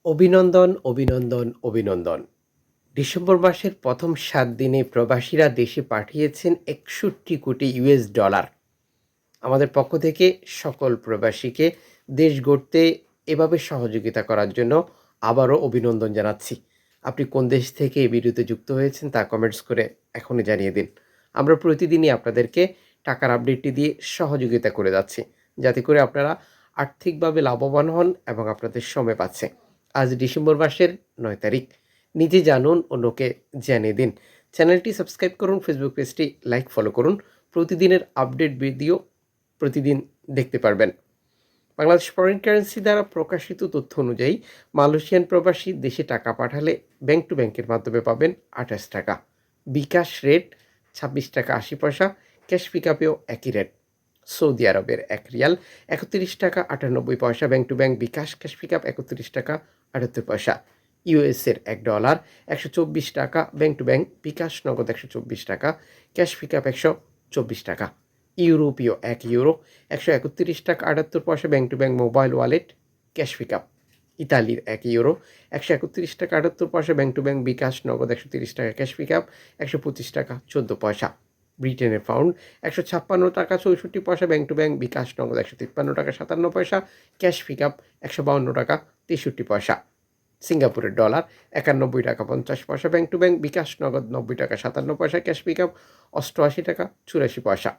অভিনন্দন, অভিনন্দন, অভিনন্দন। ডিসেম্বর মাসের প্রথম ৭ দিনে প্রবাসীরা দেশে পাঠিয়েছেন $৬১ কোটি। আমাদের পক্ষ থেকে সকল প্রবাসীকে দেশ গড়তে এভাবে সহযোগিতা করার জন্য আবারও অভিনন্দন জানাচ্ছি। আপনি কোন দেশ থেকে এই ভিডিওতে যুক্ত হয়েছেন তা কমেন্টস করে এখনই জানিয়ে দিন। আমরা প্রতিদিনই আপনাদেরকে টাকার আপডেটটি দিয়ে সহযোগিতা করে যাচ্ছি, যাতে করে আপনারা আর্থিকভাবে লাভবান হন এবং আপনাদের সময় পাচ্ছে। আজ ডিসেম্বর মাসের ৯ তারিখ। নিজে জানুন, অন্যকে জানিয়ে দিন। চ্যানেলটি সাবস্ক্রাইব করুন, ফেসবুক পেজটি লাইক ফলো করুন। প্রতিদিনের আপডেট ভিডিও প্রতিদিন দেখতে পারবেন। বাংলাদেশ ফরেন কারেন্সি দ্বারা প্রকাশিত তথ্য অনুযায়ী মালয়েশিয়ান প্রবাসী দেশে টাকা পাঠালে ব্যাংক টু ব্যাংকের মাধ্যমে পাবেন ২৮ টাকা। বিকাশ রেট ২৬ টাকা ৮০ পয়সা, ক্যাশ পিকআপেও একই রেট। সৌদি আরবের ১ রিয়াল ৩১ টাকা ৯৮ পয়সা, bank to bank bKash cash pickup ৩১ টাকা ৭৮ পয়সা। ইউএসের $১ ১২৪ টাকা, ব্যাংক টু ব্যাংক বিকাশ নগদ ১২৪ টাকা, ক্যাশ পিকআপ ১২৪ টাকা। ইউরোপীয় ১ ইউরো ১৩১ টাকা ৭৮ পয়সা, bank to bank mobile wallet cash pickup. ইতালির ১ ইউরো ১৩১ টাকা ৭৮ পয়সা, ব্যাংক টু ব্যাংক বিকাশ নগদ ১৩০ টাকা, ক্যাশ পিকআপ ১২৫ টাকা ১৪ পয়সা। ব্রিটেনের পাউন্ড ১৫৬ টাকা ৬৪ পয়সা, ব্যাংক টু ব্যাংক বিকাশ নগদ ১৫৩ টাকা ৫৭ পয়সা, ক্যাশ পিকআপ ১৫২ টাকা ৬৩ পয়সা। সিঙ্গাপুরের ডলার ৯১ টাকা ৫০ পয়সা, ব্যাংক টু ব্যাংক বিকাশ নগদ ৯০ টাকা ৫৭ পয়সা, ক্যাশ পিকআপ ৮৮ টাকা ৮৪ পয়সা।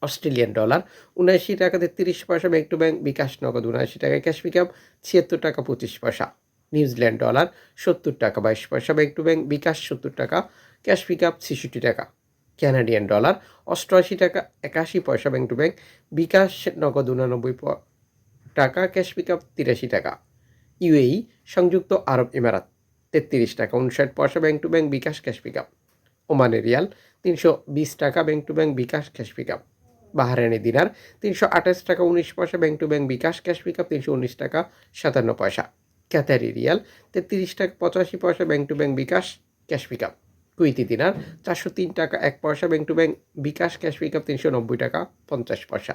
অস্ট্রেলিয়ান ডলার ৭৯ টাকা ৩৩ পয়সা, ব্যাংক টু ব্যাংক বিকাশ নগদ ৭৯ টাকা, ক্যাশ পিকআপ ৭৬ টাকা ২৫ পয়সা। নিউজিল্যান্ড ডলার ৭০ টাকা ২২ পয়সা, ব্যাংক টু ব্যাংক বিকাশ ৭০ টাকা, ক্যাশ পিকআপ ৬৬ টাকা। কানাডিয়ান ডলার ৮৮ টাকা ৮১ পয়সা, ব্যাংক টু ব্যাংক বিকাশ নগদ ৮৯ টাকা, ক্যাশ পিকআপ ৮৩ টাকা। ইউএই সংযুক্ত আরব ইমারাত ৩৩ টাকা ৫৯ পয়সা, bank to bank bKash cash pickup. ওমানের রিয়াল ৩২০ টাকা, bank to bank bKash cash pickup. Bahraini dinar ৩২৮ টাকা ১৯ পয়সা, bank to bank bKash cash pickup ৩১৯ টাকা ৫৭ পয়সা। কাতারি রিয়াল ৩৩ টাকা ৮৫ পয়সা, bank to bank bKash cash pickup. Kuwaiti dinar ৪০৩ টাকা ১ পয়সা, bank to bank bKash cash pickup ৩৯০ টাকা ৫০ পয়সা।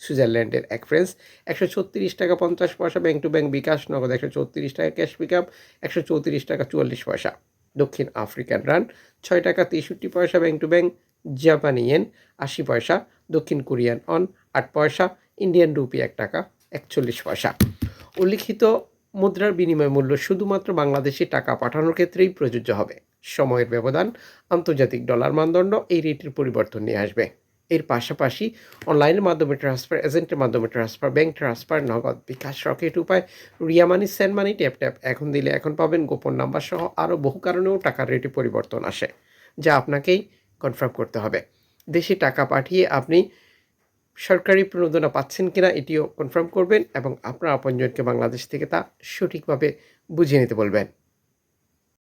সুইজারল্যান্ডের ১ ফ্রান্স ১৩৬ টাকা ৫০ পয়সা, ব্যাংক টু ব্যাংক বিকাশ নগদ ১৩৪ টাকা, ক্যাশ পিকআপ ১৩৪ টাকা ৪৪ পয়সা। দক্ষিণ আফ্রিকান রান ৬ টাকা ৬৩ পয়সা, ব্যাংক টু ব্যাংক জাপানি ইয়েন ৮০ পয়সা, দক্ষিণ কোরিয়ান অন ৮ পয়সা, ইন্ডিয়ান রুপি ১ টাকা ৪১ পয়সা। উল্লিখিত মুদ্রার বিনিময় মূল্য শুধুমাত্র বাংলাদেশে টাকা পাঠানোর ক্ষেত্রেই প্রযোজ্য হবে। সময়ের ব্যবধান, আন্তর্জাতিক ডলার মানদণ্ড এই রেটের পরিবর্তন নিয়ে আসবে। এর পাশাপাশি অনলাইনের মাধ্যমে ট্রান্সফার, এজেন্টের মাধ্যমে ট্রান্সফার, ব্যাংক ট্রান্সফার, নগদ, বিকাশ, রকেট উপায়, রিয়া মানি, সেন্ড মানি, ট্যাপ ট্যাপ, এখন দিলে এখন পাবেন, গোপন নাম্বার সহ আরও বহু কারণেও টাকার রেটে পরিবর্তন আসে, যা আপনাকেই কনফার্ম করতে হবে। দেশে টাকা পাঠিয়ে আপনি সরকারি প্রণোদনা পাচ্ছেন কিনা এটিও কনফার্ম করবেন এবং আপনার আপনজনকে বাংলাদেশ থেকে তা সঠিকভাবে বুঝিয়ে নিতে বলবেন।